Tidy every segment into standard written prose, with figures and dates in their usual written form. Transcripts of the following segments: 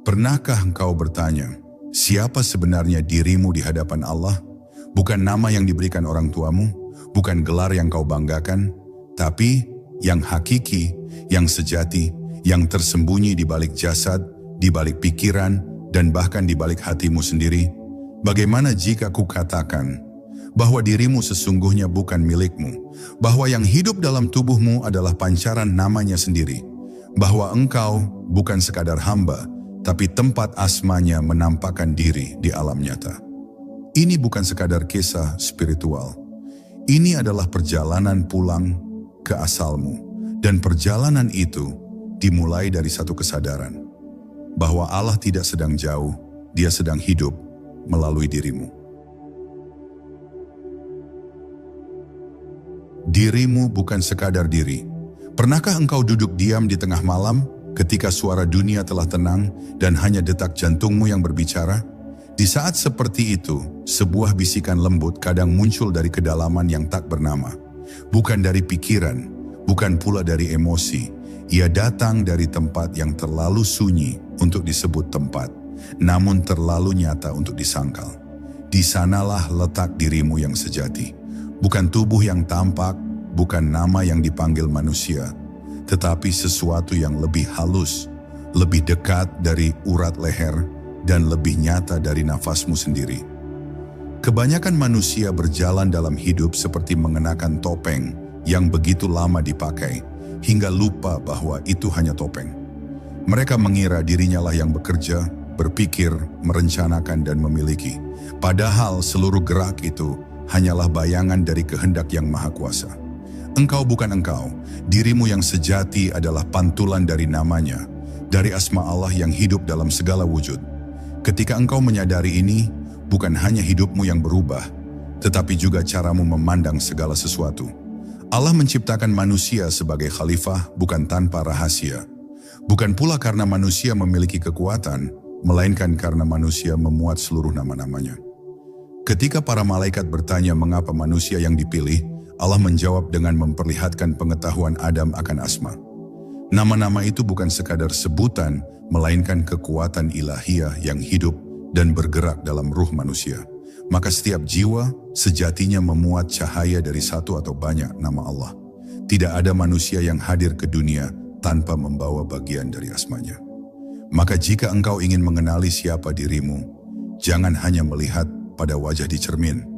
Pernahkah engkau bertanya, siapa sebenarnya dirimu di hadapan Allah? Bukan nama yang diberikan orang tuamu, bukan gelar yang kau banggakan, tapi yang hakiki, yang sejati, yang tersembunyi di balik jasad, di balik pikiran, dan bahkan di balik hatimu sendiri. Bagaimana jika kukatakan bahwa dirimu sesungguhnya bukan milikmu, bahwa yang hidup dalam tubuhmu adalah pancaran namanya sendiri, bahwa engkau bukan sekadar hamba, tapi tempat asmanya menampakkan diri di alam nyata. Ini bukan sekadar kisah spiritual. Ini adalah perjalanan pulang ke asalmu. Dan perjalanan itu dimulai dari satu kesadaran. Bahwa Allah tidak sedang jauh, Dia sedang hidup melalui dirimu. Dirimu bukan sekadar diri. Pernahkah engkau duduk diam di tengah malam ketika suara dunia telah tenang dan hanya detak jantungmu yang berbicara? Di saat seperti itu, sebuah bisikan lembut kadang muncul dari kedalaman yang tak bernama. Bukan dari pikiran, bukan pula dari emosi. Ia datang dari tempat yang terlalu sunyi untuk disebut tempat, namun terlalu nyata untuk disangkal. Di sanalah letak dirimu yang sejati. Bukan tubuh yang tampak, bukan nama yang dipanggil manusia, tetapi sesuatu yang lebih halus, lebih dekat dari urat leher, dan lebih nyata dari nafasmu sendiri. Kebanyakan manusia berjalan dalam hidup seperti mengenakan topeng yang begitu lama dipakai, hingga lupa bahwa itu hanya topeng. Mereka mengira dirinya lah yang bekerja, berpikir, merencanakan, dan memiliki. Padahal seluruh gerak itu hanyalah bayangan dari kehendak yang maha kuasa. Engkau bukan engkau, dirimu yang sejati adalah pantulan dari namanya, dari asma Allah yang hidup dalam segala wujud. Ketika engkau menyadari ini, bukan hanya hidupmu yang berubah, tetapi juga caramu memandang segala sesuatu. Allah menciptakan manusia sebagai khalifah bukan tanpa rahasia. Bukan pula karena manusia memiliki kekuatan, melainkan karena manusia memuat seluruh nama-namanya. Ketika para malaikat bertanya mengapa manusia yang dipilih, Allah menjawab dengan memperlihatkan pengetahuan Adam akan asma. Nama-nama itu bukan sekadar sebutan, melainkan kekuatan ilahiyah yang hidup dan bergerak dalam ruh manusia. Maka setiap jiwa sejatinya memuat cahaya dari satu atau banyak nama Allah. Tidak ada manusia yang hadir ke dunia tanpa membawa bagian dari asmanya. Maka jika engkau ingin mengenali siapa dirimu, jangan hanya melihat pada wajah di cermin.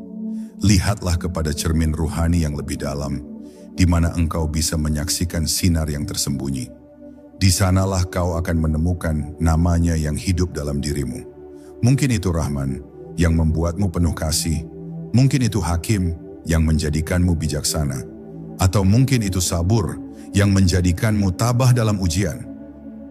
Lihatlah kepada cermin ruhani yang lebih dalam, di mana engkau bisa menyaksikan sinar yang tersembunyi. Di sanalah kau akan menemukan namanya yang hidup dalam dirimu. Mungkin itu Rahman, yang membuatmu penuh kasih. Mungkin itu Hakim, yang menjadikanmu bijaksana. Atau mungkin itu Sabur, yang menjadikanmu tabah dalam ujian.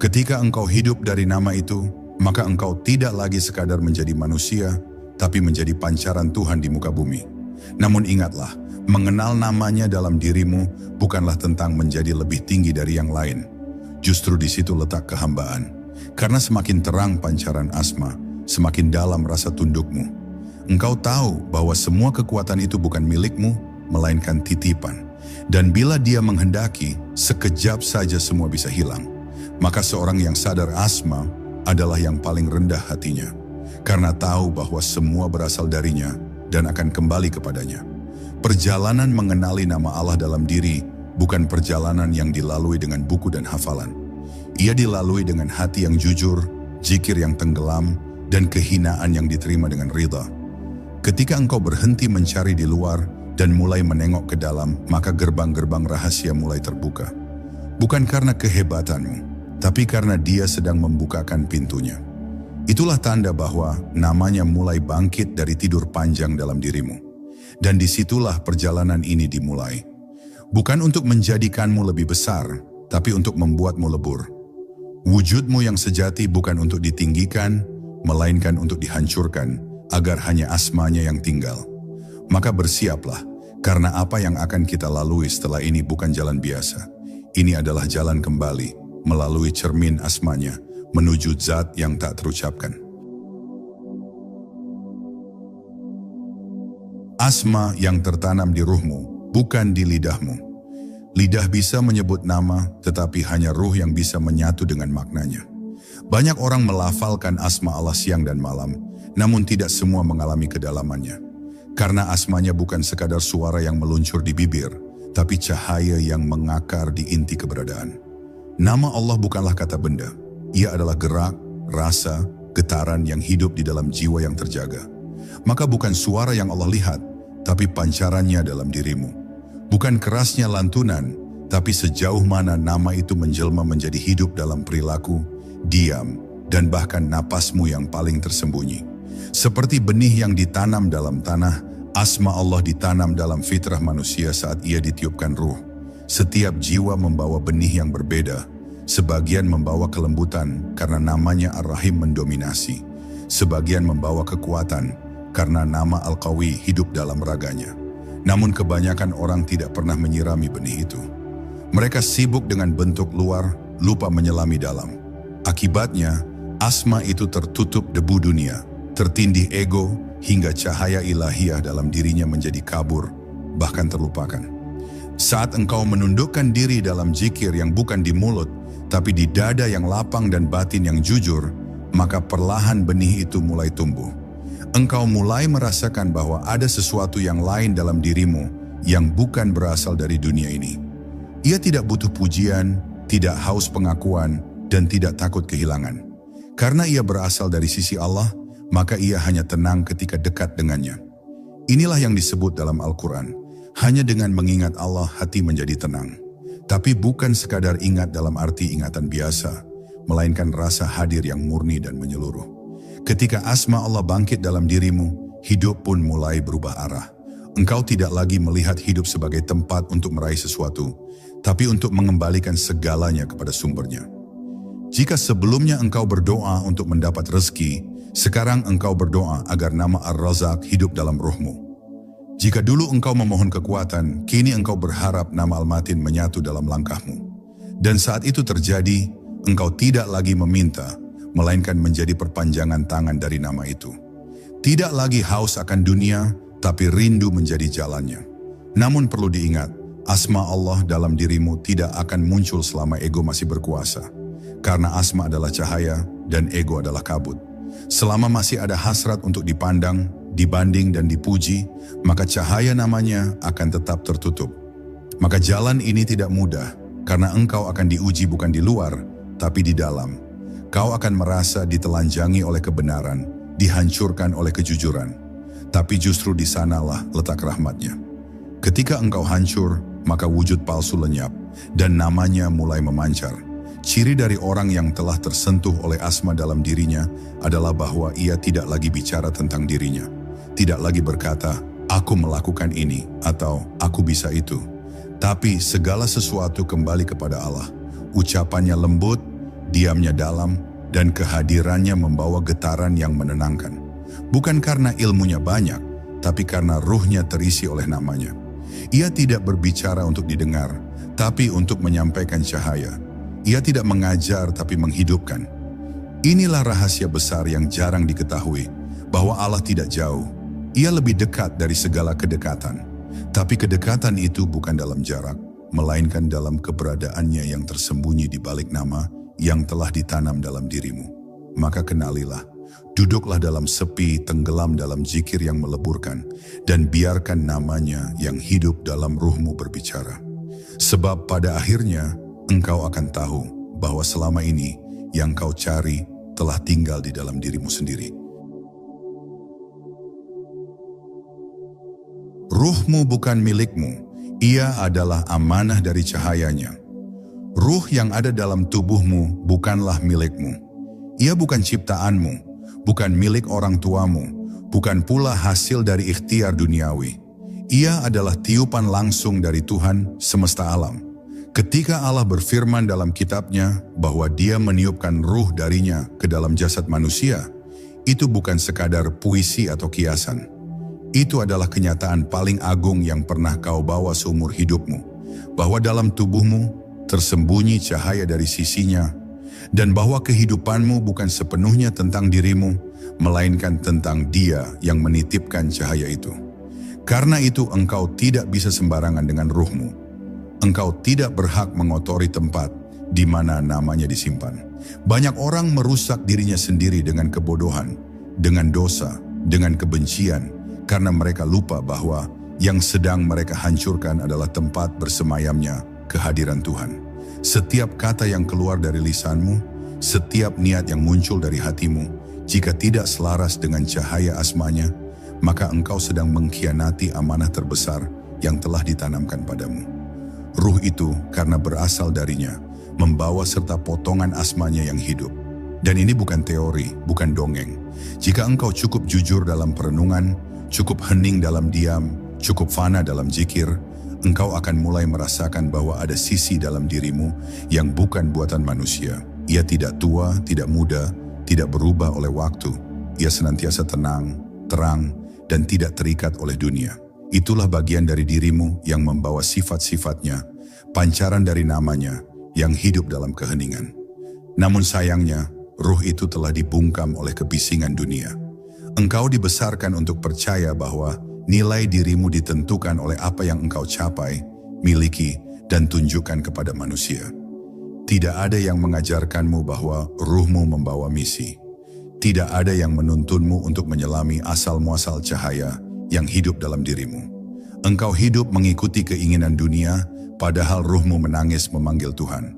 Ketika engkau hidup dari nama itu, maka engkau tidak lagi sekadar menjadi manusia, tapi menjadi pancaran Tuhan di muka bumi. Namun ingatlah, mengenal namanya dalam dirimu bukanlah tentang menjadi lebih tinggi dari yang lain. Justru di situ letak kehambaan. Karena semakin terang pancaran asma, semakin dalam rasa tundukmu. Engkau tahu bahwa semua kekuatan itu bukan milikmu, melainkan titipan. Dan bila Dia menghendaki, sekejap saja semua bisa hilang. Maka seorang yang sadar asma adalah yang paling rendah hatinya. Karena tahu bahwa semua berasal darinya dan akan kembali kepadanya. Perjalanan mengenali nama Allah dalam diri bukan perjalanan yang dilalui dengan buku dan hafalan. Ia dilalui dengan hati yang jujur, zikir yang tenggelam, dan kehinaan yang diterima dengan ridha. Ketika engkau berhenti mencari di luar dan mulai menengok ke dalam, maka gerbang-gerbang rahasia mulai terbuka. Bukan karena kehebatanmu, tapi karena Dia sedang membukakan pintunya. Itulah tanda bahwa namanya mulai bangkit dari tidur panjang dalam dirimu. Dan disitulah perjalanan ini dimulai. Bukan untuk menjadikanmu lebih besar, tapi untuk membuatmu lebur. Wujudmu yang sejati bukan untuk ditinggikan, melainkan untuk dihancurkan, agar hanya asmanya yang tinggal. Maka bersiaplah, karena apa yang akan kita lalui setelah ini bukan jalan biasa. Ini adalah jalan kembali, melalui cermin asmanya, menuju zat yang tak terucapkan. Asma yang tertanam di ruhmu, bukan di lidahmu. Lidah bisa menyebut nama, tetapi hanya ruh yang bisa menyatu dengan maknanya. Banyak orang melafalkan asma Allah siang dan malam, namun tidak semua mengalami kedalamannya. Karena asmanya bukan sekadar suara yang meluncur di bibir, tapi cahaya yang mengakar di inti keberadaan. Nama Allah bukanlah kata benda. Ia adalah gerak, rasa, getaran yang hidup di dalam jiwa yang terjaga. Maka bukan suara yang Allah lihat, tapi pancarannya dalam dirimu. Bukan kerasnya lantunan, tapi sejauh mana nama itu menjelma menjadi hidup dalam perilaku, diam, dan bahkan napasmu yang paling tersembunyi. Seperti benih yang ditanam dalam tanah, asma Allah ditanam dalam fitrah manusia saat ia ditiupkan ruh. Setiap jiwa membawa benih yang berbeda. Sebagian membawa kelembutan karena namanya Ar-Rahim mendominasi. Sebagian membawa kekuatan karena nama Al-Qawi hidup dalam raganya. Namun kebanyakan orang tidak pernah menyirami benih itu. Mereka sibuk dengan bentuk luar, lupa menyelami dalam. Akibatnya, asma itu tertutup debu dunia, tertindih ego, hingga cahaya ilahiyah dalam dirinya menjadi kabur, bahkan terlupakan. Saat engkau menundukkan diri dalam zikir yang bukan di mulut, tapi di dada yang lapang dan batin yang jujur, maka perlahan benih itu mulai tumbuh. Engkau mulai merasakan bahwa ada sesuatu yang lain dalam dirimu yang bukan berasal dari dunia ini. Ia tidak butuh pujian, tidak haus pengakuan, dan tidak takut kehilangan. Karena ia berasal dari sisi Allah, maka ia hanya tenang ketika dekat dengannya. Inilah yang disebut dalam Al-Quran, hanya dengan mengingat Allah hati menjadi tenang. Tapi bukan sekadar ingat dalam arti ingatan biasa, melainkan rasa hadir yang murni dan menyeluruh. Ketika asma Allah bangkit dalam dirimu, hidup pun mulai berubah arah. Engkau tidak lagi melihat hidup sebagai tempat untuk meraih sesuatu, tapi untuk mengembalikan segalanya kepada sumbernya. Jika sebelumnya engkau berdoa untuk mendapat rezeki, sekarang engkau berdoa agar nama Ar-Razak hidup dalam ruhmu. Jika dulu engkau memohon kekuatan, kini engkau berharap nama Al-Matin menyatu dalam langkahmu. Dan saat itu terjadi, engkau tidak lagi meminta, melainkan menjadi perpanjangan tangan dari nama itu. Tidak lagi haus akan dunia, tapi rindu menjadi jalannya. Namun perlu diingat, asma Allah dalam dirimu tidak akan muncul selama ego masih berkuasa. Karena asma adalah cahaya dan ego adalah kabut. Selama masih ada hasrat untuk dipandang, dibanding dan dipuji, maka cahaya namanya akan tetap tertutup. Maka jalan ini tidak mudah, karena engkau akan diuji bukan di luar, tapi di dalam. Kau akan merasa ditelanjangi oleh kebenaran, dihancurkan oleh kejujuran. Tapi justru di sanalah letak rahmatnya. Ketika engkau hancur, maka wujud palsu lenyap, dan namanya mulai memancar. Ciri dari orang yang telah tersentuh oleh asma dalam dirinya adalah bahwa ia tidak lagi bicara tentang dirinya. Tidak lagi berkata, aku melakukan ini, atau aku bisa itu. Tapi segala sesuatu kembali kepada Allah. Ucapannya lembut, diamnya dalam, dan kehadirannya membawa getaran yang menenangkan. Bukan karena ilmunya banyak, tapi karena ruhnya terisi oleh namanya. Ia tidak berbicara untuk didengar, tapi untuk menyampaikan cahaya. Ia tidak mengajar, tapi menghidupkan. Inilah rahasia besar yang jarang diketahui, bahwa Allah tidak jauh. Ia lebih dekat dari segala kedekatan. Tapi kedekatan itu bukan dalam jarak, melainkan dalam keberadaannya yang tersembunyi di balik nama yang telah ditanam dalam dirimu. Maka kenalilah, duduklah dalam sepi, tenggelam dalam zikir yang meleburkan, dan biarkan namanya yang hidup dalam ruhmu berbicara. Sebab pada akhirnya, engkau akan tahu bahwa selama ini yang kau cari telah tinggal di dalam dirimu sendiri. Ruhmu bukan milikmu, ia adalah amanah dari cahayanya. Ruh yang ada dalam tubuhmu bukanlah milikmu. Ia bukan ciptaanmu, bukan milik orang tuamu, bukan pula hasil dari ikhtiar duniawi. Ia adalah tiupan langsung dari Tuhan semesta alam. Ketika Allah berfirman dalam kitabnya bahwa Dia meniupkan ruh darinya ke dalam jasad manusia, itu bukan sekadar puisi atau kiasan. Itu adalah kenyataan paling agung yang pernah kau bawa seumur hidupmu, bahwa dalam tubuhmu tersembunyi cahaya dari sisinya, dan bahwa kehidupanmu bukan sepenuhnya tentang dirimu, melainkan tentang Dia yang menitipkan cahaya itu. Karena itu engkau tidak bisa sembarangan dengan ruhmu. Engkau tidak berhak mengotori tempat, di mana namanya disimpan. Banyak orang merusak dirinya sendiri dengan kebodohan, dengan dosa, dengan kebencian, karena mereka lupa bahwa yang sedang mereka hancurkan adalah tempat bersemayamnya kehadiran Tuhan. Setiap kata yang keluar dari lisanmu, setiap niat yang muncul dari hatimu, jika tidak selaras dengan cahaya asmanya, maka engkau sedang mengkhianati amanah terbesar yang telah ditanamkan padamu. Ruh itu karena berasal darinya, membawa serta potongan asmanya yang hidup. Dan ini bukan teori, bukan dongeng. Jika engkau cukup jujur dalam perenungan, cukup hening dalam diam, cukup fana dalam zikir, engkau akan mulai merasakan bahwa ada sisi dalam dirimu yang bukan buatan manusia. Ia tidak tua, tidak muda, tidak berubah oleh waktu. Ia senantiasa tenang, terang, dan tidak terikat oleh dunia. Itulah bagian dari dirimu yang membawa sifat-sifatnya, pancaran dari namanya yang hidup dalam keheningan. Namun sayangnya, ruh itu telah dibungkam oleh kebisingan dunia. Engkau dibesarkan untuk percaya bahwa nilai dirimu ditentukan oleh apa yang engkau capai, miliki, dan tunjukkan kepada manusia. Tidak ada yang mengajarkanmu bahwa ruhmu membawa misi. Tidak ada yang menuntunmu untuk menyelami asal-muasal cahaya yang hidup dalam dirimu. Engkau hidup mengikuti keinginan dunia, padahal ruhmu menangis memanggil Tuhan.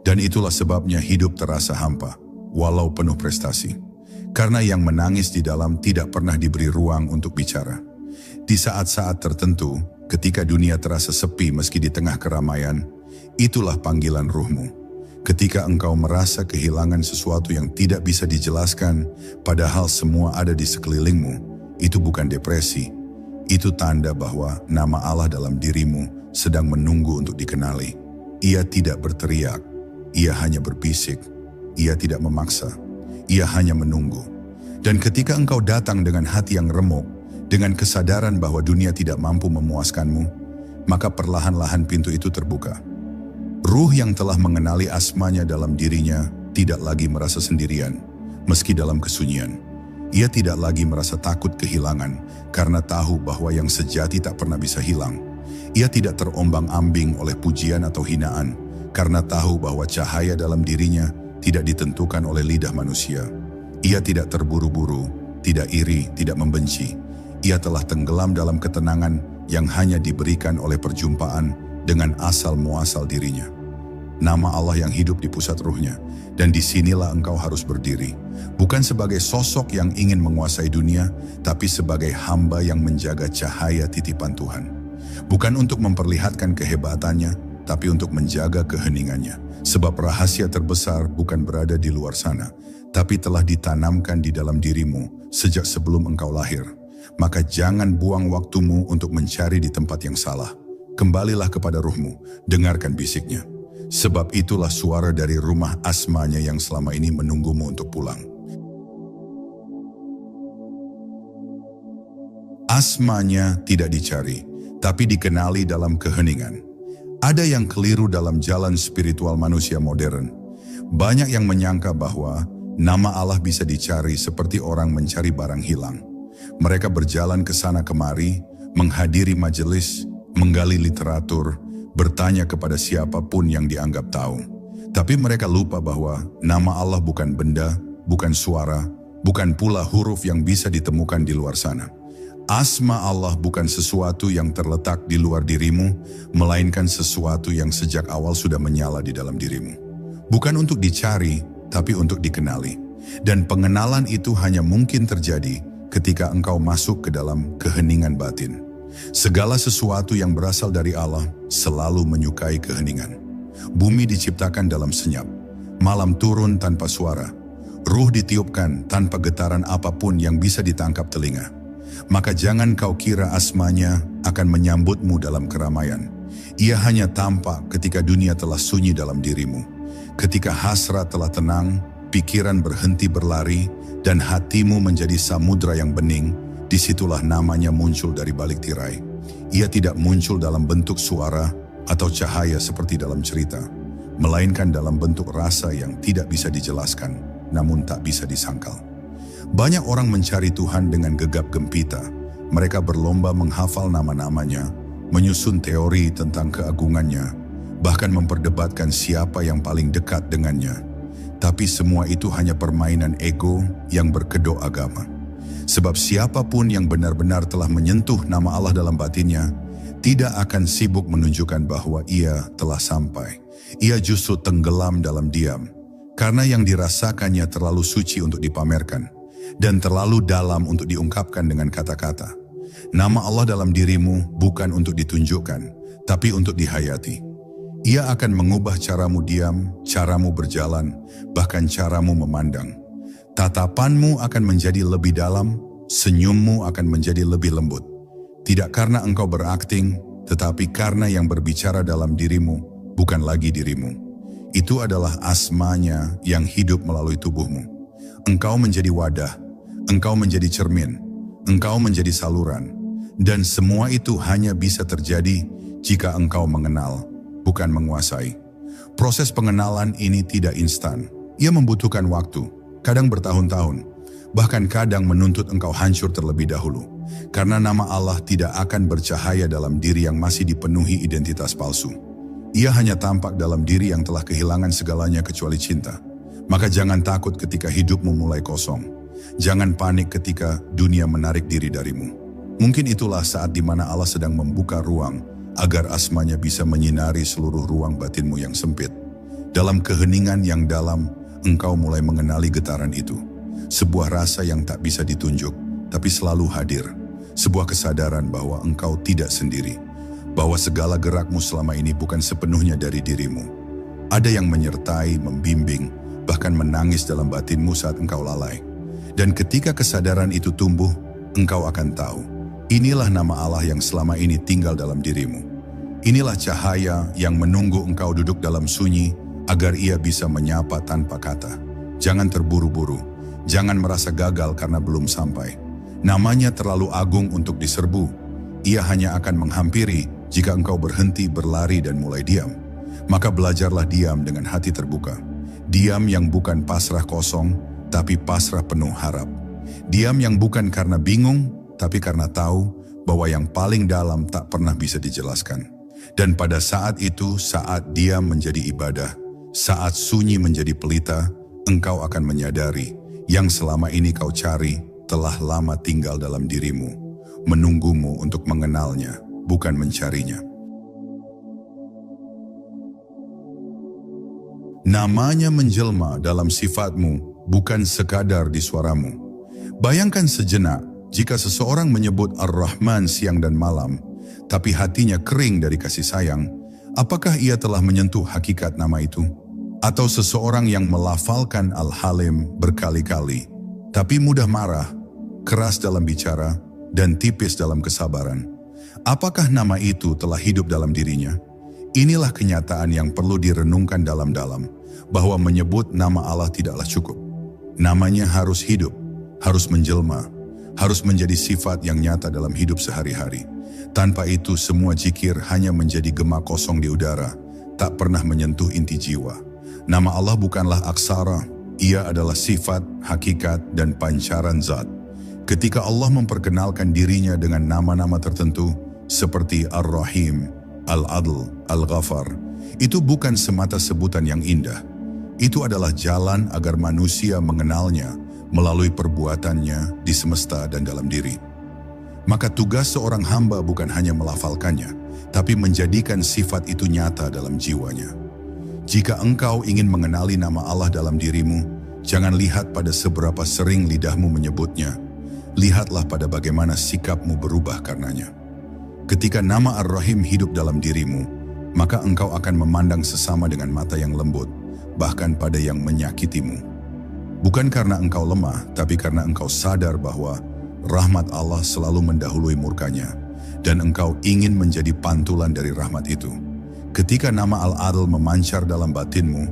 Dan itulah sebabnya hidup terasa hampa, walau penuh prestasi. Karena yang menangis di dalam tidak pernah diberi ruang untuk bicara. Di saat-saat tertentu, ketika dunia terasa sepi meski di tengah keramaian, itulah panggilan ruhmu. Ketika engkau merasa kehilangan sesuatu yang tidak bisa dijelaskan, padahal semua ada di sekelilingmu, itu bukan depresi. Itu tanda bahwa nama Allah dalam dirimu sedang menunggu untuk dikenali. Ia tidak berteriak, ia hanya berbisik. Ia tidak memaksa, ia hanya menunggu. Dan ketika engkau datang dengan hati yang remuk, dengan kesadaran bahwa dunia tidak mampu memuaskanmu, maka perlahan-lahan pintu itu terbuka. Ruh yang telah mengenali asmanya dalam dirinya tidak lagi merasa sendirian, meski dalam kesunyian. Ia tidak lagi merasa takut kehilangan, karena tahu bahwa yang sejati tak pernah bisa hilang. Ia tidak terombang-ambing oleh pujian atau hinaan, karena tahu bahwa cahaya dalam dirinya tidak ditentukan oleh lidah manusia. Ia tidak terburu-buru, tidak iri, tidak membenci. Ia telah tenggelam dalam ketenangan yang hanya diberikan oleh perjumpaan dengan asal-muasal dirinya. Nama Allah yang hidup di pusat ruhnya, dan disinilah engkau harus berdiri. Bukan sebagai sosok yang ingin menguasai dunia, tapi sebagai hamba yang menjaga cahaya titipan Tuhan. Bukan untuk memperlihatkan kehebatannya, tapi untuk menjaga keheningannya. Sebab rahasia terbesar bukan berada di luar sana, tapi telah ditanamkan di dalam dirimu sejak sebelum engkau lahir. Maka jangan buang waktumu untuk mencari di tempat yang salah. Kembalilah kepada ruhmu, dengarkan bisiknya. Sebab itulah suara dari rumah asmanya yang selama ini menunggumu untuk pulang. Asmanya tidak dicari, tapi dikenali dalam keheningan. Ada yang keliru dalam jalan spiritual manusia modern. Banyak yang menyangka bahwa nama Allah bisa dicari seperti orang mencari barang hilang. Mereka berjalan ke sana kemari, menghadiri majelis, menggali literatur, bertanya kepada siapapun yang dianggap tahu. Tapi mereka lupa bahwa nama Allah bukan benda, bukan suara, bukan pula huruf yang bisa ditemukan di luar sana. Asma Allah bukan sesuatu yang terletak di luar dirimu, melainkan sesuatu yang sejak awal sudah menyala di dalam dirimu. Bukan untuk dicari, tapi untuk dikenali. Dan pengenalan itu hanya mungkin terjadi ketika engkau masuk ke dalam keheningan batin. Segala sesuatu yang berasal dari Allah selalu menyukai keheningan. Bumi diciptakan dalam senyap, malam turun tanpa suara, ruh ditiupkan tanpa getaran apapun yang bisa ditangkap telinga. Maka jangan kau kira asmanya akan menyambutmu dalam keramaian. Ia hanya tampak ketika dunia telah sunyi dalam dirimu. Ketika hasrat telah tenang, pikiran berhenti berlari, dan hatimu menjadi samudra yang bening, disitulah namanya muncul dari balik tirai. Ia tidak muncul dalam bentuk suara atau cahaya seperti dalam cerita, melainkan dalam bentuk rasa yang tidak bisa dijelaskan, namun tak bisa disangkal. Banyak orang mencari Tuhan dengan gegap gempita. Mereka berlomba menghafal nama-namanya, menyusun teori tentang keagungannya, bahkan memperdebatkan siapa yang paling dekat dengannya. Tapi semua itu hanya permainan ego yang berkedok agama. Sebab siapapun yang benar-benar telah menyentuh nama Allah dalam batinnya, tidak akan sibuk menunjukkan bahwa ia telah sampai. Ia justru tenggelam dalam diam, karena yang dirasakannya terlalu suci untuk dipamerkan, dan terlalu dalam untuk diungkapkan dengan kata-kata. Nama Allah dalam dirimu bukan untuk ditunjukkan, tapi untuk dihayati. Ia akan mengubah caramu diam, caramu berjalan, bahkan caramu memandang. Tatapanmu akan menjadi lebih dalam, senyummu akan menjadi lebih lembut. Tidak karena engkau berakting, tetapi karena yang berbicara dalam dirimu bukan lagi dirimu. Itu adalah asmanya yang hidup melalui tubuhmu. Engkau menjadi wadah, engkau menjadi cermin, engkau menjadi saluran. Dan semua itu hanya bisa terjadi jika engkau mengenal, bukan menguasai. Proses pengenalan ini tidak instan. Ia membutuhkan waktu, kadang bertahun-tahun, bahkan kadang menuntut engkau hancur terlebih dahulu. Karena nama Allah tidak akan bercahaya dalam diri yang masih dipenuhi identitas palsu. Ia hanya tampak dalam diri yang telah kehilangan segalanya kecuali cinta. Maka jangan takut ketika hidupmu mulai kosong. Jangan panik ketika dunia menarik diri darimu. Mungkin itulah saat di mana Allah sedang membuka ruang agar asmanya bisa menyinari seluruh ruang batinmu yang sempit. Dalam keheningan yang dalam, engkau mulai mengenali getaran itu. Sebuah rasa yang tak bisa ditunjuk, tapi selalu hadir. Sebuah kesadaran bahwa engkau tidak sendiri. Bahwa segala gerakmu selama ini bukan sepenuhnya dari dirimu. Ada yang menyertai, membimbing, bahkan menangis dalam batinmu saat engkau lalai. Dan ketika kesadaran itu tumbuh, engkau akan tahu. Inilah nama Allah yang selama ini tinggal dalam dirimu. Inilah cahaya yang menunggu engkau duduk dalam sunyi agar ia bisa menyapa tanpa kata. Jangan terburu-buru, jangan merasa gagal karena belum sampai. Namanya terlalu agung untuk diserbu. Ia hanya akan menghampiri jika engkau berhenti berlari dan mulai diam. Maka belajarlah diam dengan hati terbuka. Diam yang bukan pasrah kosong, tapi pasrah penuh harap. Diam yang bukan karena bingung, tapi karena tahu bahwa yang paling dalam tak pernah bisa dijelaskan. Dan pada saat itu, saat diam menjadi ibadah, saat sunyi menjadi pelita, engkau akan menyadari yang selama ini kau cari telah lama tinggal dalam dirimu, menunggumu untuk mengenalnya, bukan mencarinya. Namanya menjelma dalam sifatmu, bukan sekadar di suaramu. Bayangkan sejenak, jika seseorang menyebut Ar-Rahman siang dan malam, tapi hatinya kering dari kasih sayang, apakah ia telah menyentuh hakikat nama itu? Atau seseorang yang melafalkan Al-Halim berkali-kali, tapi mudah marah, keras dalam bicara, dan tipis dalam kesabaran. Apakah nama itu telah hidup dalam dirinya? Inilah kenyataan yang perlu direnungkan dalam-dalam, bahwa menyebut nama Allah tidaklah cukup. Namanya harus hidup, harus menjelma, harus menjadi sifat yang nyata dalam hidup sehari-hari. Tanpa itu semua zikir hanya menjadi gema kosong di udara, tak pernah menyentuh inti jiwa. Nama Allah bukanlah aksara, ia adalah sifat, hakikat, dan pancaran zat. Ketika Allah memperkenalkan dirinya dengan nama-nama tertentu, seperti Ar-Rahim, Al-Adl, Al-Ghafar, itu bukan semata sebutan yang indah. Itu adalah jalan agar manusia mengenalnya melalui perbuatannya di semesta dan dalam diri. Maka tugas seorang hamba bukan hanya melafalkannya, tapi menjadikan sifat itu nyata dalam jiwanya. Jika engkau ingin mengenali nama Allah dalam dirimu, jangan lihat pada seberapa sering lidahmu menyebutnya. Lihatlah pada bagaimana sikapmu berubah karenanya. Ketika nama Ar-Rahim hidup dalam dirimu, maka engkau akan memandang sesama dengan mata yang lembut, bahkan pada yang menyakitimu. Bukan karena engkau lemah, tapi karena engkau sadar bahwa rahmat Allah selalu mendahului murkanya, dan engkau ingin menjadi pantulan dari rahmat itu. Ketika nama Al-Adl memancar dalam batinmu,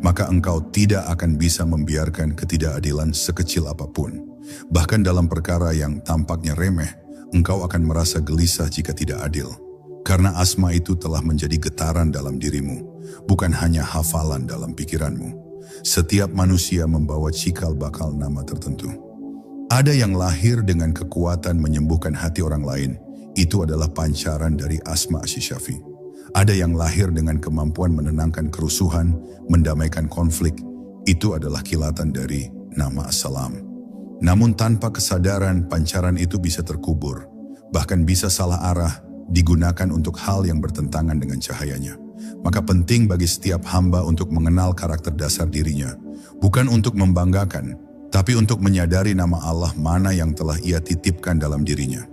maka engkau tidak akan bisa membiarkan ketidakadilan sekecil apapun. Bahkan dalam perkara yang tampaknya remeh, engkau akan merasa gelisah jika tidak adil. Karena asma itu telah menjadi getaran dalam dirimu, bukan hanya hafalan dalam pikiranmu. Setiap manusia membawa cikal bakal nama tertentu. Ada yang lahir dengan kekuatan menyembuhkan hati orang lain, itu adalah pancaran dari Asma Asy-Syafi. Ada yang lahir dengan kemampuan menenangkan kerusuhan, mendamaikan konflik. Itu adalah kilatan dari nama As-Salam. Namun tanpa kesadaran, pancaran itu bisa terkubur, bahkan bisa salah arah, digunakan untuk hal yang bertentangan dengan cahayanya. Maka penting bagi setiap hamba untuk mengenal karakter dasar dirinya, bukan untuk membanggakan, tapi untuk menyadari nama Allah mana yang telah Ia titipkan dalam dirinya.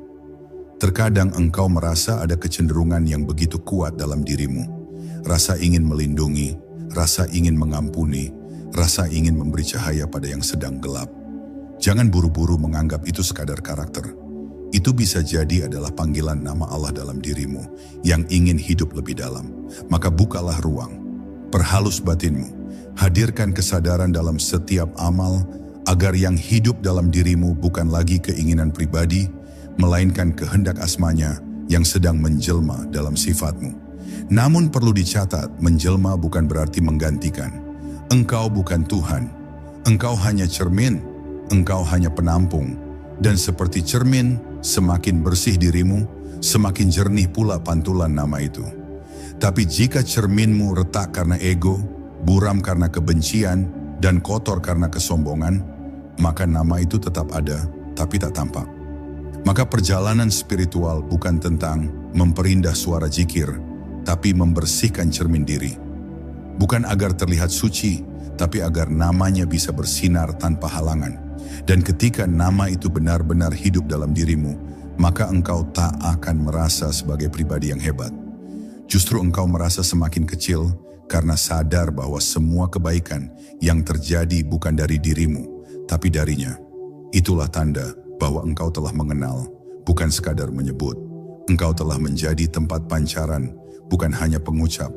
Terkadang engkau merasa ada kecenderungan yang begitu kuat dalam dirimu. Rasa ingin melindungi, rasa ingin mengampuni, rasa ingin memberi cahaya pada yang sedang gelap. Jangan buru-buru menganggap itu sekadar karakter. Itu bisa jadi adalah panggilan nama Allah dalam dirimu yang ingin hidup lebih dalam. Maka bukalah ruang, perhalus batinmu, hadirkan kesadaran dalam setiap amal agar yang hidup dalam dirimu bukan lagi keinginan pribadi, melainkan kehendak asmanya yang sedang menjelma dalam sifatmu. Namun perlu dicatat, menjelma bukan berarti menggantikan. Engkau bukan Tuhan, engkau hanya cermin, engkau hanya penampung. Dan seperti cermin, semakin bersih dirimu, semakin jernih pula pantulan nama itu. Tapi jika cerminmu retak karena ego, buram karena kebencian, dan kotor karena kesombongan, maka nama itu tetap ada, tapi tak tampak. Maka perjalanan spiritual bukan tentang memperindah suara zikir, tapi membersihkan cermin diri. Bukan agar terlihat suci, tapi agar namanya bisa bersinar tanpa halangan. Dan ketika nama itu benar-benar hidup dalam dirimu, maka engkau tak akan merasa sebagai pribadi yang hebat. Justru engkau merasa semakin kecil karena sadar bahwa semua kebaikan yang terjadi bukan dari dirimu, tapi darinya. Itulah tanda bahwa engkau telah mengenal, bukan sekadar menyebut. Engkau telah menjadi tempat pancaran, bukan hanya pengucap.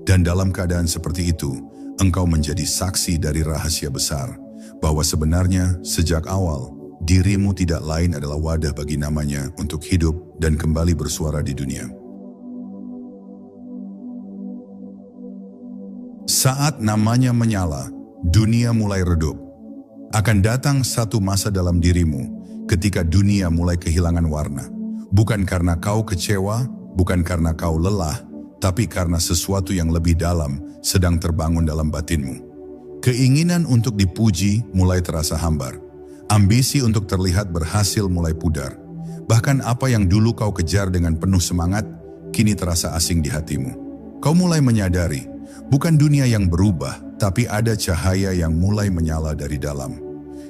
Dan dalam keadaan seperti itu, engkau menjadi saksi dari rahasia besar, bahwa sebenarnya sejak awal, dirimu tidak lain adalah wadah bagi namanya untuk hidup dan kembali bersuara di dunia. Saat namanya menyala, dunia mulai redup. Akan datang satu masa dalam dirimu, ketika dunia mulai kehilangan warna. Bukan karena kau kecewa, bukan karena kau lelah, tapi karena sesuatu yang lebih dalam sedang terbangun dalam batinmu. Keinginan untuk dipuji mulai terasa hambar. Ambisi untuk terlihat berhasil mulai pudar. Bahkan apa yang dulu kau kejar dengan penuh semangat, kini terasa asing di hatimu. Kau mulai menyadari, bukan dunia yang berubah, tapi ada cahaya yang mulai menyala dari dalam.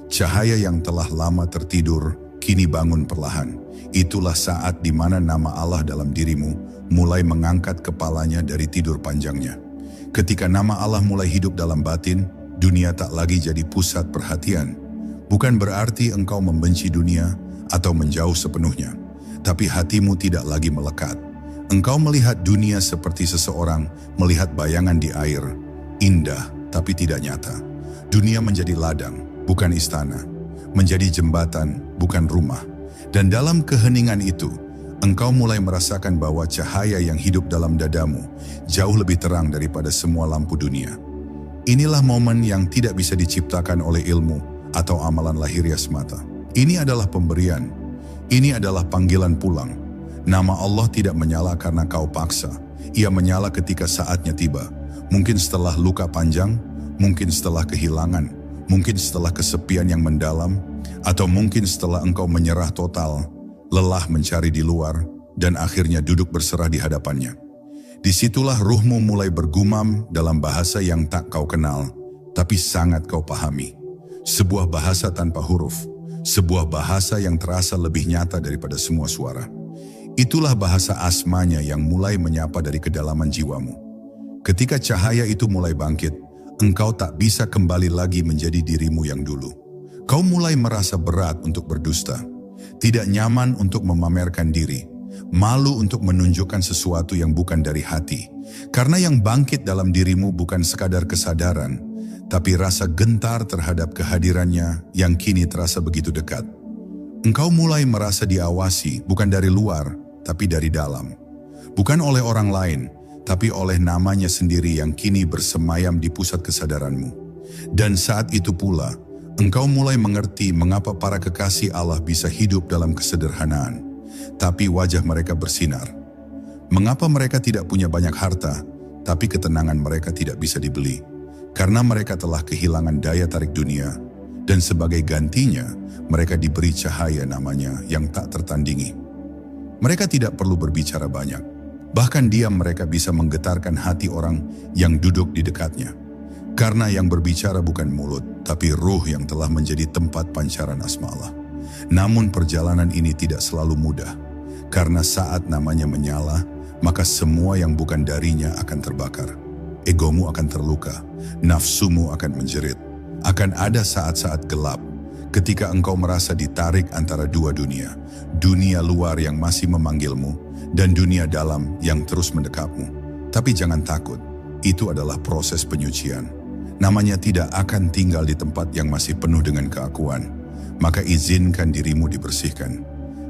Cahaya yang telah lama tertidur, kini bangun perlahan. Itulah saat di mana nama Allah dalam dirimu mulai mengangkat kepalanya dari tidur panjangnya. Ketika nama Allah mulai hidup dalam batin, dunia tak lagi jadi pusat perhatian. Bukan berarti engkau membenci dunia atau menjauh sepenuhnya, tapi hatimu tidak lagi melekat. Engkau melihat dunia seperti seseorang melihat bayangan di air, indah tapi tidak nyata. Dunia menjadi ladang, bukan istana, menjadi jembatan, bukan rumah. Dan dalam keheningan itu, engkau mulai merasakan bahwa cahaya yang hidup dalam dadamu jauh lebih terang daripada semua lampu dunia. Inilah momen yang tidak bisa diciptakan oleh ilmu atau amalan lahiriah semata. Ini adalah pemberian, ini adalah panggilan pulang. Nama Allah tidak menyala karena kau paksa, Ia menyala ketika saatnya tiba. Mungkin setelah luka panjang, mungkin setelah kehilangan, mungkin setelah kesepian yang mendalam, atau mungkin setelah engkau menyerah total, lelah mencari di luar, dan akhirnya duduk berserah di hadapannya. Disitulah ruhmu mulai bergumam dalam bahasa yang tak kau kenal, tapi sangat kau pahami. Sebuah bahasa tanpa huruf, sebuah bahasa yang terasa lebih nyata daripada semua suara. Itulah bahasa asmanya yang mulai menyapa dari kedalaman jiwamu. Ketika cahaya itu mulai bangkit, engkau tak bisa kembali lagi menjadi dirimu yang dulu. Kau mulai merasa berat untuk berdusta, tidak nyaman untuk memamerkan diri, malu untuk menunjukkan sesuatu yang bukan dari hati. Karena yang bangkit dalam dirimu bukan sekadar kesadaran, tapi rasa gentar terhadap kehadirannya yang kini terasa begitu dekat. Engkau mulai merasa diawasi bukan dari luar, tapi dari dalam. Bukan oleh orang lain, tapi oleh namanya sendiri yang kini bersemayam di pusat kesadaranmu. Dan saat itu pula, engkau mulai mengerti mengapa para kekasih Allah bisa hidup dalam kesederhanaan, tapi wajah mereka bersinar. Mengapa mereka tidak punya banyak harta, tapi ketenangan mereka tidak bisa dibeli? Karena mereka telah kehilangan daya tarik dunia, dan sebagai gantinya, mereka diberi cahaya namanya yang tak tertandingi. Mereka tidak perlu berbicara banyak, bahkan diam mereka bisa menggetarkan hati orang yang duduk di dekatnya. Karena yang berbicara bukan mulut, tapi ruh yang telah menjadi tempat pancaran asma Allah. Namun perjalanan ini tidak selalu mudah, karena saat namanya menyala, maka semua yang bukan darinya akan terbakar. Egomu akan terluka, nafsumu akan menjerit. Akan ada saat-saat gelap, ketika engkau merasa ditarik antara dua dunia. Dunia luar yang masih memanggilmu, dan dunia dalam yang terus mendekapmu. Tapi jangan takut, itu adalah proses penyucian. Namanya tidak akan tinggal di tempat yang masih penuh dengan keakuan. Maka izinkan dirimu dibersihkan.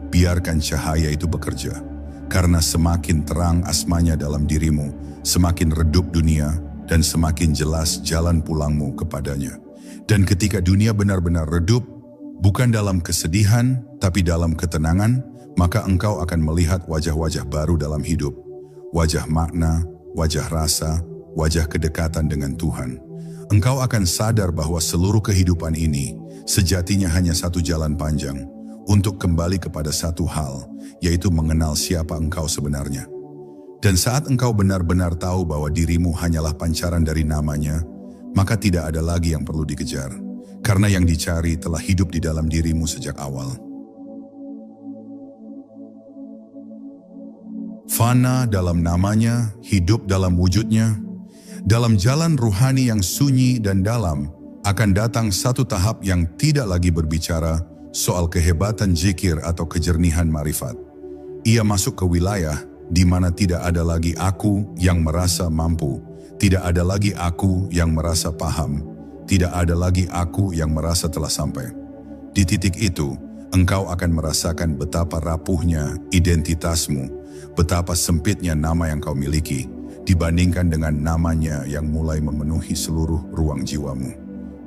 Biarkan cahaya itu bekerja. Karena semakin terang asmanya dalam dirimu, semakin redup dunia dan semakin jelas jalan pulangmu kepadanya. Dan ketika dunia benar-benar redup, bukan dalam kesedihan, tapi dalam ketenangan, maka engkau akan melihat wajah-wajah baru dalam hidup. Wajah makna, wajah rasa, wajah kedekatan dengan Tuhan. Engkau akan sadar bahwa seluruh kehidupan ini sejatinya hanya satu jalan panjang untuk kembali kepada satu hal, yaitu mengenal siapa engkau sebenarnya. Dan saat engkau benar-benar tahu bahwa dirimu hanyalah pancaran dari namanya, maka tidak ada lagi yang perlu dikejar, karena yang dicari telah hidup di dalam dirimu sejak awal. Fana dalam namanya, hidup dalam wujudnya. Dalam jalan ruhani yang sunyi dan dalam, akan datang satu tahap yang tidak lagi berbicara soal kehebatan zikir atau kejernihan marifat. Ia masuk ke wilayah di mana tidak ada lagi aku yang merasa mampu, tidak ada lagi aku yang merasa paham, tidak ada lagi aku yang merasa telah sampai. Di titik itu, engkau akan merasakan betapa rapuhnya identitasmu, betapa sempitnya nama yang kau miliki, dibandingkan dengan namanya yang mulai memenuhi seluruh ruang jiwamu.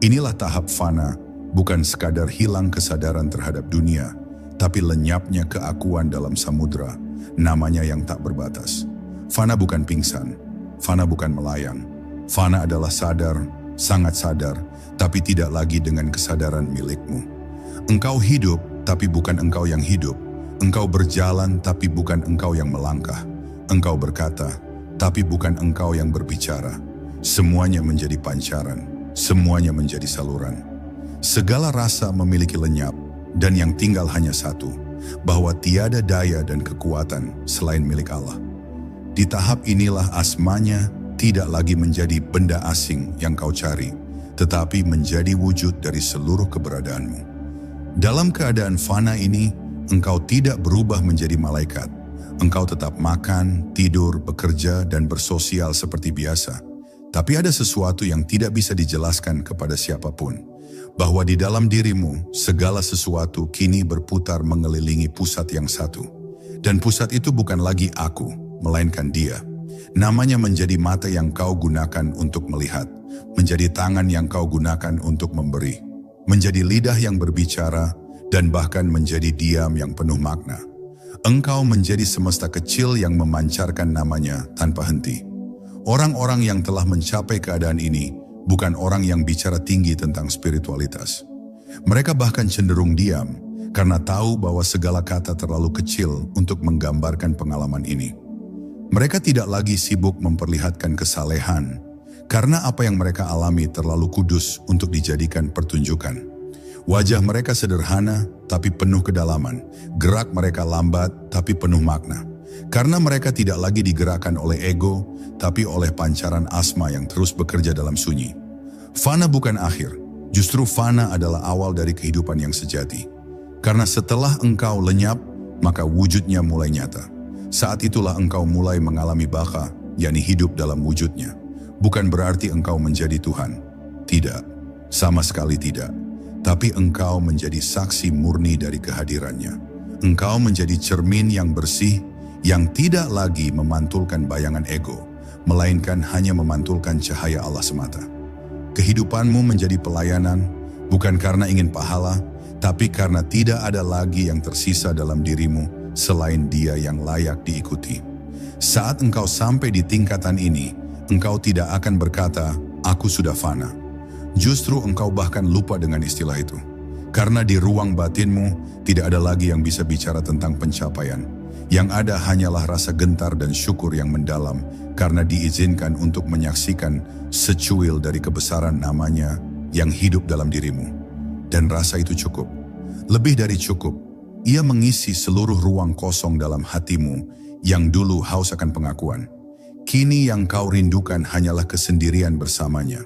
Inilah tahap fana, bukan sekadar hilang kesadaran terhadap dunia, tapi lenyapnya keakuan dalam samudra, namanya yang tak berbatas. Fana bukan pingsan, fana bukan melayang. Fana adalah sadar, sangat sadar, tapi tidak lagi dengan kesadaran milikmu. Engkau hidup, tapi bukan engkau yang hidup. Engkau berjalan, tapi bukan engkau yang melangkah. Engkau berkata, tapi bukan engkau yang berbicara. Semuanya menjadi pancaran, semuanya menjadi saluran. Segala rasa memiliki lenyap, dan yang tinggal hanya satu, bahwa tiada daya dan kekuatan selain milik Allah. Di tahap inilah asmanya tidak lagi menjadi benda asing yang kau cari, tetapi menjadi wujud dari seluruh keberadaanmu. Dalam keadaan fana ini, engkau tidak berubah menjadi malaikat. Engkau tetap makan, tidur, bekerja, dan bersosial seperti biasa. Tapi ada sesuatu yang tidak bisa dijelaskan kepada siapapun. Bahwa di dalam dirimu, segala sesuatu kini berputar mengelilingi pusat yang satu. Dan pusat itu bukan lagi aku, melainkan Dia. Namanya menjadi mata yang kau gunakan untuk melihat. Menjadi tangan yang kau gunakan untuk memberi. Menjadi lidah yang berbicara, dan bahkan menjadi diam yang penuh makna. Engkau menjadi semesta kecil yang memancarkan namanya tanpa henti. Orang-orang yang telah mencapai keadaan ini bukan orang yang bicara tinggi tentang spiritualitas. Mereka bahkan cenderung diam karena tahu bahwa segala kata terlalu kecil untuk menggambarkan pengalaman ini. Mereka tidak lagi sibuk memperlihatkan kesalehan karena apa yang mereka alami terlalu kudus untuk dijadikan pertunjukan. Wajah mereka sederhana, tapi penuh kedalaman. Gerak mereka lambat, tapi penuh makna. Karena mereka tidak lagi digerakkan oleh ego, tapi oleh pancaran asma yang terus bekerja dalam sunyi. Fana bukan akhir, justru fana adalah awal dari kehidupan yang sejati. Karena setelah engkau lenyap, maka wujudnya mulai nyata. Saat itulah engkau mulai mengalami baka, yakni hidup dalam wujudnya. Bukan berarti engkau menjadi Tuhan. Tidak, sama sekali tidak. Tapi engkau menjadi saksi murni dari kehadirannya. Engkau menjadi cermin yang bersih, yang tidak lagi memantulkan bayangan ego, melainkan hanya memantulkan cahaya Allah semata. Kehidupanmu menjadi pelayanan, bukan karena ingin pahala, tapi karena tidak ada lagi yang tersisa dalam dirimu selain Dia yang layak diikuti. Saat engkau sampai di tingkatan ini, engkau tidak akan berkata, "Aku sudah fana." Justru engkau bahkan lupa dengan istilah itu. Karena di ruang batinmu tidak ada lagi yang bisa bicara tentang pencapaian. Yang ada hanyalah rasa gentar dan syukur yang mendalam karena diizinkan untuk menyaksikan secuil dari kebesaran namanya yang hidup dalam dirimu. Dan rasa itu cukup. Lebih dari cukup, ia mengisi seluruh ruang kosong dalam hatimu yang dulu haus akan pengakuan. Kini yang kau rindukan hanyalah kesendirian bersamanya.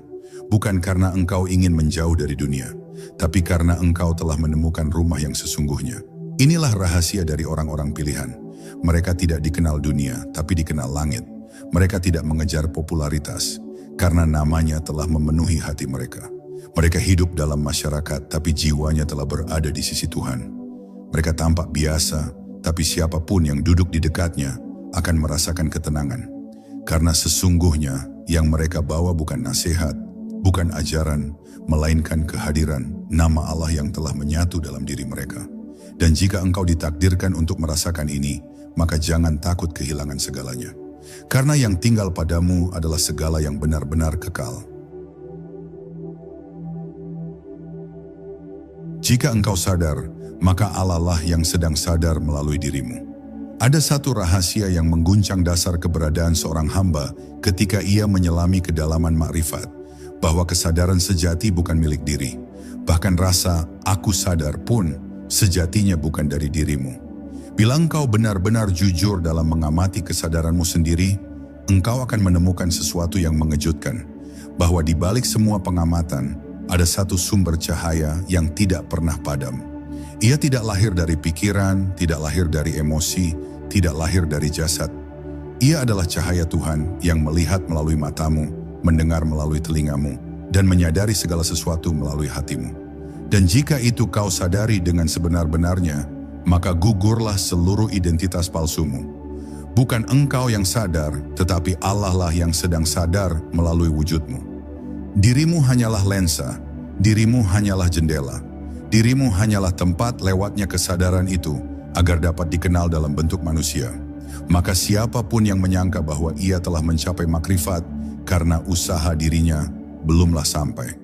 Bukan karena engkau ingin menjauh dari dunia, tapi karena engkau telah menemukan rumah yang sesungguhnya. Inilah rahasia dari orang-orang pilihan. Mereka tidak dikenal dunia, tapi dikenal langit. Mereka tidak mengejar popularitas, karena namanya telah memenuhi hati mereka. Mereka hidup dalam masyarakat, tapi jiwanya telah berada di sisi Tuhan. Mereka tampak biasa, tapi siapapun yang duduk di dekatnya akan merasakan ketenangan. Karena sesungguhnya yang mereka bawa bukan nasihat, bukan ajaran, melainkan kehadiran nama Allah yang telah menyatu dalam diri mereka. Dan jika engkau ditakdirkan untuk merasakan ini, maka jangan takut kehilangan segalanya. Karena yang tinggal padamu adalah segala yang benar-benar kekal. Jika engkau sadar, maka Allah lah yang sedang sadar melalui dirimu. Ada satu rahasia yang mengguncang dasar keberadaan seorang hamba ketika ia menyelami kedalaman makrifat, bahwa kesadaran sejati bukan milik diri. Bahkan rasa "aku sadar" pun sejatinya bukan dari dirimu. Bila engkau benar-benar jujur dalam mengamati kesadaranmu sendiri, engkau akan menemukan sesuatu yang mengejutkan, bahwa di balik semua pengamatan, ada satu sumber cahaya yang tidak pernah padam. Ia tidak lahir dari pikiran, tidak lahir dari emosi, tidak lahir dari jasad. Ia adalah cahaya Tuhan yang melihat melalui matamu, mendengar melalui telingamu, dan menyadari segala sesuatu melalui hatimu. Dan jika itu kau sadari dengan sebenar-benarnya, maka gugurlah seluruh identitas palsumu. Bukan engkau yang sadar, tetapi Allah lah yang sedang sadar melalui wujudmu. Dirimu hanyalah lensa, dirimu hanyalah jendela, dirimu hanyalah tempat lewatnya kesadaran itu agar dapat dikenal dalam bentuk manusia. Maka siapapun yang menyangka bahwa ia telah mencapai makrifat karena usaha dirinya belumlah sampai.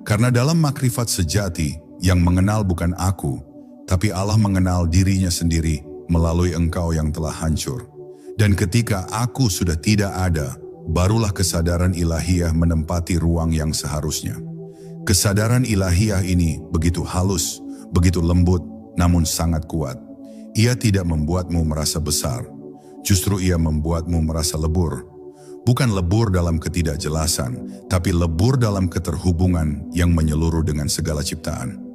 Karena dalam makrifat sejati yang mengenal bukan aku, tapi Allah mengenal dirinya sendiri melalui engkau yang telah hancur. Dan ketika aku sudah tidak ada, barulah kesadaran ilahiyah menempati ruang yang seharusnya. Kesadaran ilahiyah ini begitu halus, begitu lembut, namun sangat kuat. Ia tidak membuatmu merasa besar, justru ia membuatmu merasa lebur. Bukan lebur dalam ketidakjelasan, tapi lebur dalam keterhubungan yang menyeluruh dengan segala ciptaan.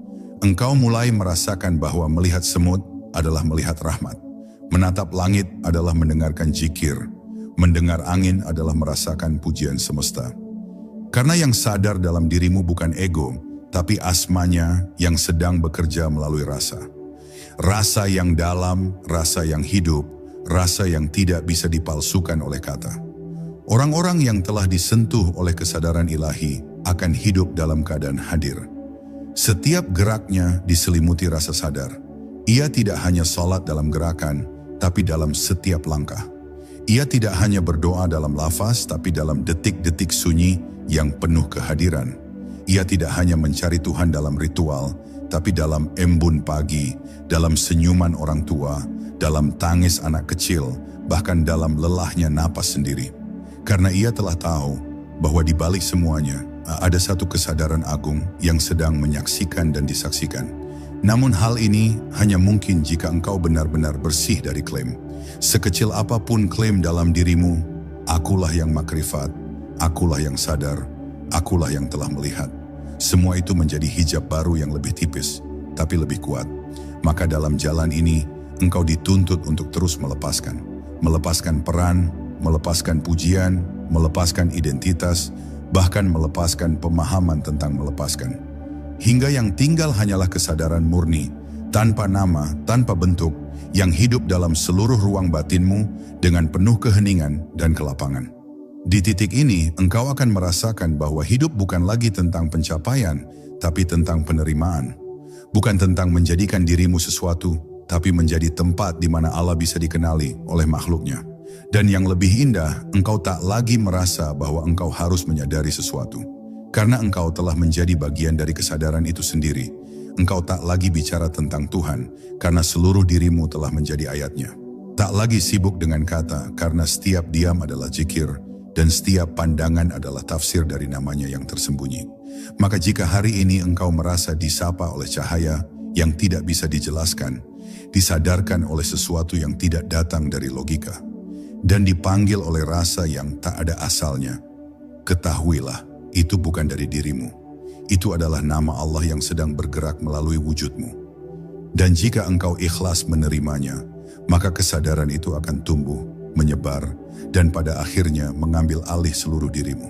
Engkau mulai merasakan bahwa melihat semut adalah melihat rahmat. Menatap langit adalah mendengarkan zikir. Mendengar angin adalah merasakan pujian semesta. Karena yang sadar dalam dirimu bukan ego, tapi asmanya yang sedang bekerja melalui rasa. Rasa yang dalam, rasa yang hidup, rasa yang tidak bisa dipalsukan oleh kata. Orang-orang yang telah disentuh oleh kesadaran ilahi akan hidup dalam keadaan hadir. Setiap geraknya diselimuti rasa sadar. Ia tidak hanya sholat dalam gerakan, tapi dalam setiap langkah. Ia tidak hanya berdoa dalam lafaz, tapi dalam detik-detik sunyi yang penuh kehadiran. Ia tidak hanya mencari Tuhan dalam ritual, tapi dalam embun pagi, dalam senyuman orang tua, dalam tangis anak kecil, bahkan dalam lelahnya napas sendiri. Karena ia telah tahu bahwa di balik semuanya, ada satu kesadaran agung yang sedang menyaksikan dan disaksikan. Namun hal ini hanya mungkin jika engkau benar-benar bersih dari klaim. Sekecil apapun klaim dalam dirimu, akulah yang makrifat, akulah yang sadar, akulah yang telah melihat. Semua itu menjadi hijab baru yang lebih tipis, tapi lebih kuat. Maka dalam jalan ini, engkau dituntut untuk terus melepaskan. Melepaskan peran, melepaskan pujian, melepaskan identitas, bahkan melepaskan pemahaman tentang melepaskan. Hingga yang tinggal hanyalah kesadaran murni, tanpa nama, tanpa bentuk, yang hidup dalam seluruh ruang batinmu dengan penuh keheningan dan kelapangan. Di titik ini, engkau akan merasakan bahwa hidup bukan lagi tentang pencapaian, tapi tentang penerimaan. Bukan tentang menjadikan dirimu sesuatu, tapi menjadi tempat di mana Allah bisa dikenali oleh makhluknya. Dan yang lebih indah, engkau tak lagi merasa bahwa engkau harus menyadari sesuatu. Karena engkau telah menjadi bagian dari kesadaran itu sendiri. Engkau tak lagi bicara tentang Tuhan, karena seluruh dirimu telah menjadi ayatnya. Tak lagi sibuk dengan kata, karena setiap diam adalah zikir, dan setiap pandangan adalah tafsir dari namanya yang tersembunyi. Maka jika hari ini engkau merasa disapa oleh cahaya yang tidak bisa dijelaskan, disadarkan oleh sesuatu yang tidak datang dari logika, dan dipanggil oleh rasa yang tak ada asalnya, ketahuilah, itu bukan dari dirimu. Itu adalah nama Allah yang sedang bergerak melalui wujudmu. Dan jika engkau ikhlas menerimanya, maka kesadaran itu akan tumbuh, menyebar, dan pada akhirnya mengambil alih seluruh dirimu.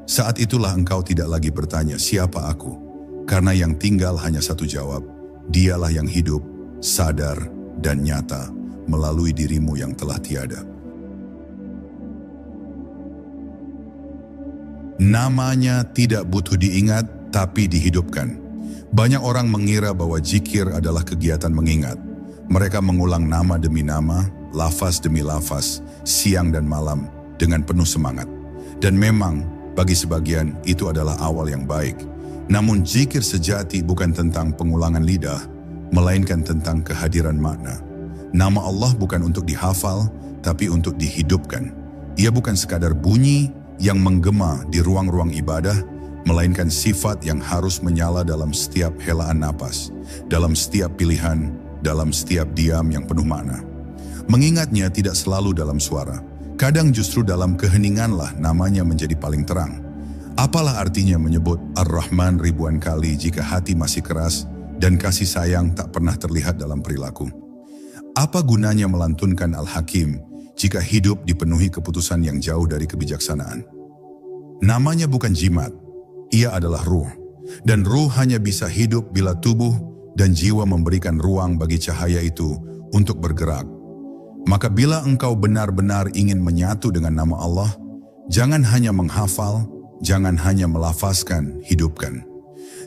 Saat itulah engkau tidak lagi bertanya, siapa aku? Karena yang tinggal hanya satu jawab, dialah yang hidup, sadar, dan nyata melalui dirimu yang telah tiada. Namanya tidak butuh diingat, tapi dihidupkan. Banyak orang mengira bahwa zikir adalah kegiatan mengingat. Mereka mengulang nama demi nama, lafaz demi lafaz, siang dan malam, dengan penuh semangat. Dan memang, bagi sebagian, itu adalah awal yang baik. Namun zikir sejati bukan tentang pengulangan lidah, melainkan tentang kehadiran makna. Nama Allah bukan untuk dihafal, tapi untuk dihidupkan. Ia bukan sekadar bunyi yang menggema di ruang-ruang ibadah, melainkan sifat yang harus menyala dalam setiap helaan napas, dalam setiap pilihan, dalam setiap diam yang penuh makna. Mengingatnya tidak selalu dalam suara, kadang justru dalam keheninganlah namanya menjadi paling terang. Apalah artinya menyebut Ar-Rahman ribuan kali jika hati masih keras dan kasih sayang tak pernah terlihat dalam perilaku? Apa gunanya melantunkan Al-Hakim jika hidup dipenuhi keputusan yang jauh dari kebijaksanaan? Namanya bukan jimat, ia adalah ruh. Dan ruh hanya bisa hidup bila tubuh dan jiwa memberikan ruang bagi cahaya itu untuk bergerak. Maka bila engkau benar-benar ingin menyatu dengan nama Allah, jangan hanya menghafal, jangan hanya melafazkan, hidupkan.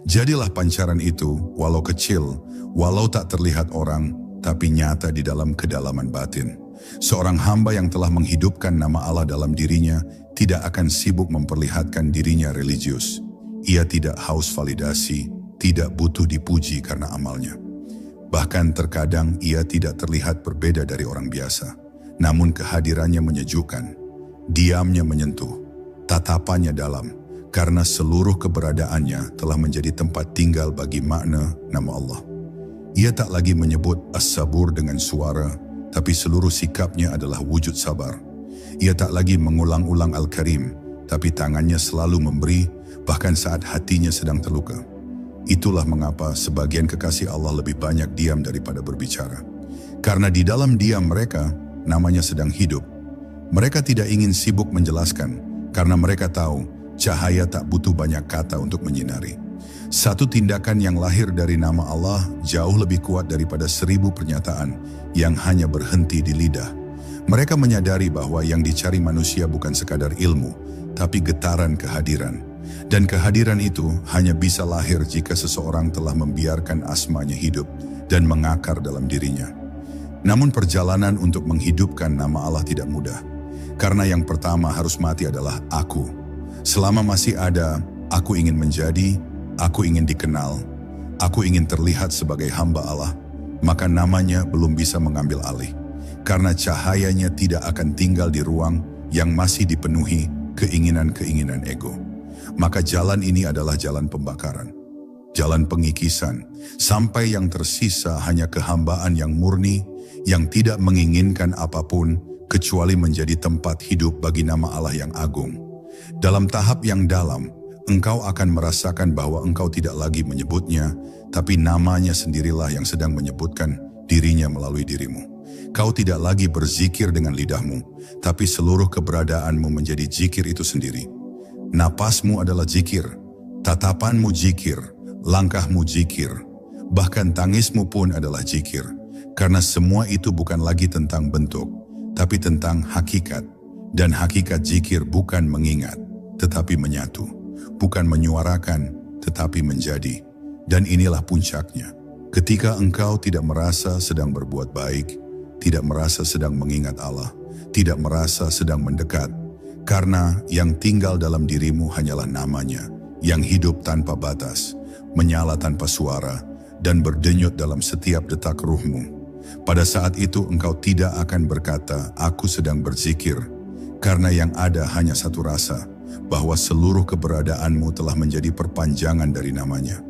Jadilah pancaran itu, walau kecil, walau tak terlihat orang, tapi nyata di dalam kedalaman batin. Seorang hamba yang telah menghidupkan nama Allah dalam dirinya tidak akan sibuk memperlihatkan dirinya religius. Ia tidak haus validasi, tidak butuh dipuji karena amalnya. Bahkan terkadang ia tidak terlihat berbeda dari orang biasa. Namun kehadirannya menyejukkan, diamnya menyentuh, tatapannya dalam, karena seluruh keberadaannya telah menjadi tempat tinggal bagi makna nama Allah. Ia tak lagi menyebut as-sabur dengan suara, tapi seluruh sikapnya adalah wujud sabar. Ia tak lagi mengulang-ulang Al-Karim, tapi tangannya selalu memberi, bahkan saat hatinya sedang terluka. Itulah mengapa sebagian kekasih Allah lebih banyak diam daripada berbicara. Karena di dalam diam mereka, namanya sedang hidup. Mereka tidak ingin sibuk menjelaskan, karena mereka tahu cahaya tak butuh banyak kata untuk menyinari. Satu tindakan yang lahir dari nama Allah jauh lebih kuat daripada 1000 pernyataan yang hanya berhenti di lidah. Mereka menyadari bahwa yang dicari manusia bukan sekadar ilmu, tapi getaran kehadiran. Dan kehadiran itu hanya bisa lahir jika seseorang telah membiarkan asmanya hidup dan mengakar dalam dirinya. Namun perjalanan untuk menghidupkan nama Allah tidak mudah. Karena yang pertama harus mati adalah aku. Selama masih ada, aku ingin menjadi, aku ingin dikenal, aku ingin terlihat sebagai hamba Allah, maka namanya belum bisa mengambil alih. Karena cahayanya tidak akan tinggal di ruang yang masih dipenuhi keinginan-keinginan ego. Maka jalan ini adalah jalan pembakaran, jalan pengikisan, sampai yang tersisa hanya kehambaan yang murni, yang tidak menginginkan apapun, kecuali menjadi tempat hidup bagi nama Allah yang agung. Dalam tahap yang dalam, engkau akan merasakan bahwa engkau tidak lagi menyebutnya, tapi namanya sendirilah yang sedang menyebutkan dirinya melalui dirimu. Kau tidak lagi berzikir dengan lidahmu, tapi seluruh keberadaanmu menjadi zikir itu sendiri. Napasmu adalah zikir, tatapanmu zikir, langkahmu zikir, bahkan tangismu pun adalah zikir. Karena semua itu bukan lagi tentang bentuk, tapi tentang hakikat. Dan hakikat zikir bukan mengingat, tetapi menyatu. Bukan menyuarakan, tetapi menjadi. Dan inilah puncaknya. Ketika engkau tidak merasa sedang berbuat baik, tidak merasa sedang mengingat Allah, tidak merasa sedang mendekat, karena yang tinggal dalam dirimu hanyalah namanya, yang hidup tanpa batas, menyala tanpa suara, dan berdenyut dalam setiap detak ruhmu. Pada saat itu engkau tidak akan berkata, "Aku sedang berzikir," karena yang ada hanya satu rasa, bahwa seluruh keberadaanmu telah menjadi perpanjangan dari namanya.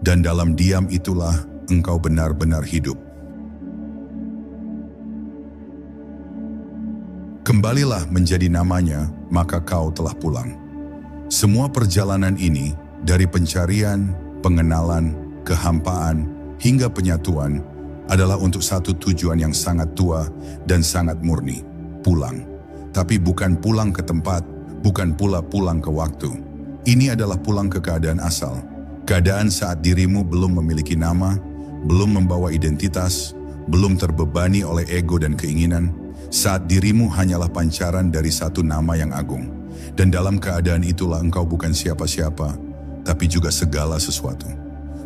Dan dalam diam itulah engkau benar-benar hidup. Kembalilah menjadi namanya, maka kau telah pulang. Semua perjalanan ini, dari pencarian, pengenalan, kehampaan, hingga penyatuan, adalah untuk satu tujuan yang sangat tua dan sangat murni, pulang. Tapi bukan pulang ke tempat, bukan pula pulang ke waktu. Ini adalah pulang ke keadaan asal. Keadaan saat dirimu belum memiliki nama, belum membawa identitas, belum terbebani oleh ego dan keinginan, saat dirimu hanyalah pancaran dari satu nama yang agung. Dan dalam keadaan itulah engkau bukan siapa-siapa, tapi juga segala sesuatu.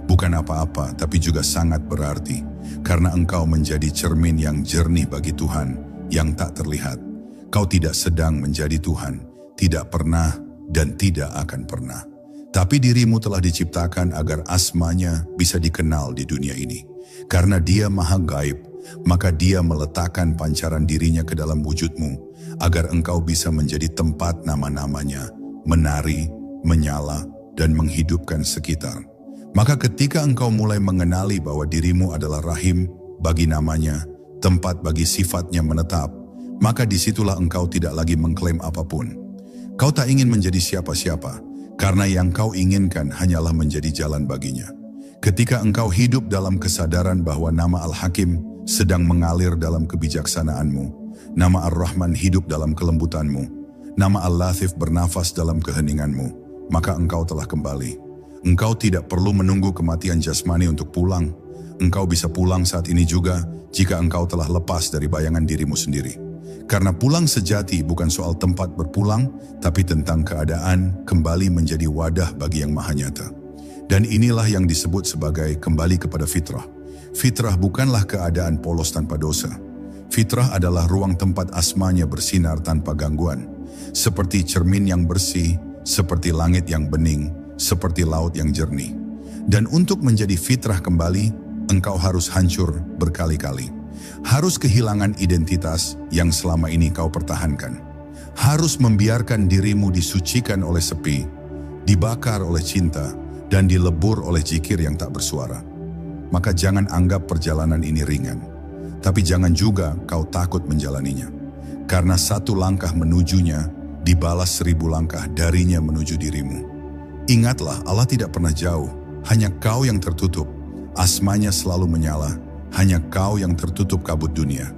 Bukan apa-apa, tapi juga sangat berarti, karena engkau menjadi cermin yang jernih bagi Tuhan, yang tak terlihat. Kau tidak sedang menjadi Tuhan, tidak pernah dan tidak akan pernah. Tapi dirimu telah diciptakan agar asmanya bisa dikenal di dunia ini. Karena Dia maha gaib, maka Dia meletakkan pancaran dirinya ke dalam wujudmu, agar engkau bisa menjadi tempat nama-namanya, menari, menyala, dan menghidupkan sekitar. Maka ketika engkau mulai mengenali bahwa dirimu adalah rahim bagi namanya, tempat bagi sifatnya menetap, maka disitulah engkau tidak lagi mengklaim apapun. Kau tak ingin menjadi siapa-siapa, karena yang kau inginkan hanyalah menjadi jalan baginya. Ketika engkau hidup dalam kesadaran bahwa nama Al-Hakim sedang mengalir dalam kebijaksanaanmu, nama Ar-Rahman hidup dalam kelembutanmu, nama Al-Latif bernafas dalam keheninganmu, maka engkau telah kembali. Engkau tidak perlu menunggu kematian jasmani untuk pulang. Engkau bisa pulang saat ini juga jika engkau telah lepas dari bayangan dirimu sendiri. Karena pulang sejati bukan soal tempat berpulang, tapi tentang keadaan kembali menjadi wadah bagi yang maha nyata. Dan inilah yang disebut sebagai kembali kepada fitrah. Fitrah bukanlah keadaan polos tanpa dosa. Fitrah adalah ruang tempat asmanya bersinar tanpa gangguan. Seperti cermin yang bersih, seperti langit yang bening, seperti laut yang jernih. Dan untuk menjadi fitrah kembali, engkau harus hancur berkali-kali. Harus kehilangan identitas yang selama ini kau pertahankan. Harus membiarkan dirimu disucikan oleh sepi, dibakar oleh cinta, dan dilebur oleh zikir yang tak bersuara. Maka jangan anggap perjalanan ini ringan. Tapi jangan juga kau takut menjalaninya. Karena satu langkah menujunya, dibalas 1000 langkah darinya menuju dirimu. Ingatlah, Allah tidak pernah jauh, hanya kau yang tertutup. Asmanya selalu menyala, hanya kau yang tertutup kabut dunia.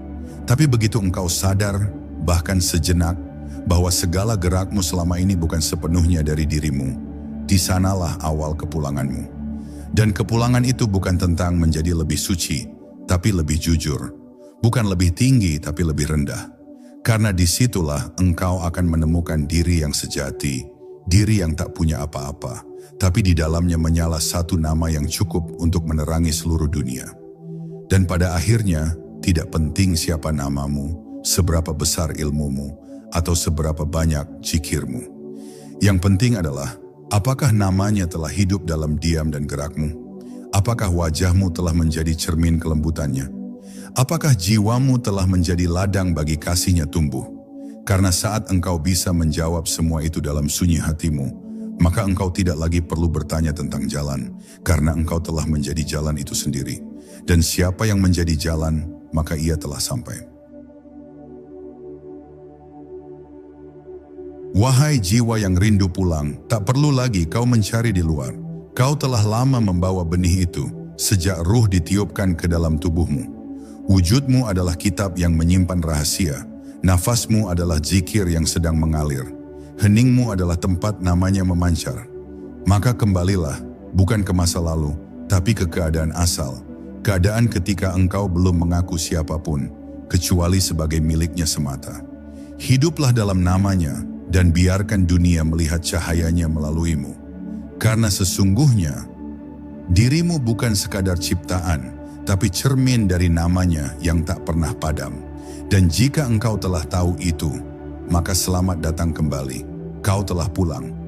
Tapi begitu engkau sadar, bahkan sejenak, bahwa segala gerakmu selama ini bukan sepenuhnya dari dirimu, di sanalah awal kepulanganmu. Dan kepulangan itu bukan tentang menjadi lebih suci, tapi lebih jujur. Bukan lebih tinggi, tapi lebih rendah. Karena disitulah engkau akan menemukan diri yang sejati, diri yang tak punya apa-apa, tapi di dalamnya menyala satu nama yang cukup untuk menerangi seluruh dunia. Dan pada akhirnya, tidak penting siapa namamu, seberapa besar ilmumu, atau seberapa banyak zikirmu. Yang penting adalah, apakah namanya telah hidup dalam diam dan gerakmu? Apakah wajahmu telah menjadi cermin kelembutannya? Apakah jiwamu telah menjadi ladang bagi kasihnya tumbuh? Karena saat engkau bisa menjawab semua itu dalam sunyi hatimu, maka engkau tidak lagi perlu bertanya tentang jalan, karena engkau telah menjadi jalan itu sendiri. Dan siapa yang menjadi jalan, maka ia telah sampai. Wahai jiwa yang rindu pulang, tak perlu lagi kau mencari di luar. Kau telah lama membawa benih itu, sejak ruh ditiupkan ke dalam tubuhmu. Wujudmu adalah kitab yang menyimpan rahasia. Nafasmu adalah zikir yang sedang mengalir. Heningmu adalah tempat namanya memancar. Maka kembalilah, bukan ke masa lalu, tapi ke keadaan asal. Keadaan ketika engkau belum mengaku siapapun, kecuali sebagai miliknya semata. Hiduplah dalam namanya, dan biarkan dunia melihat cahayanya melaluimu. Karena sesungguhnya, dirimu bukan sekadar ciptaan, tapi cermin dari namanya yang tak pernah padam. Dan jika engkau telah tahu itu, maka selamat datang kembali. Kau telah pulang.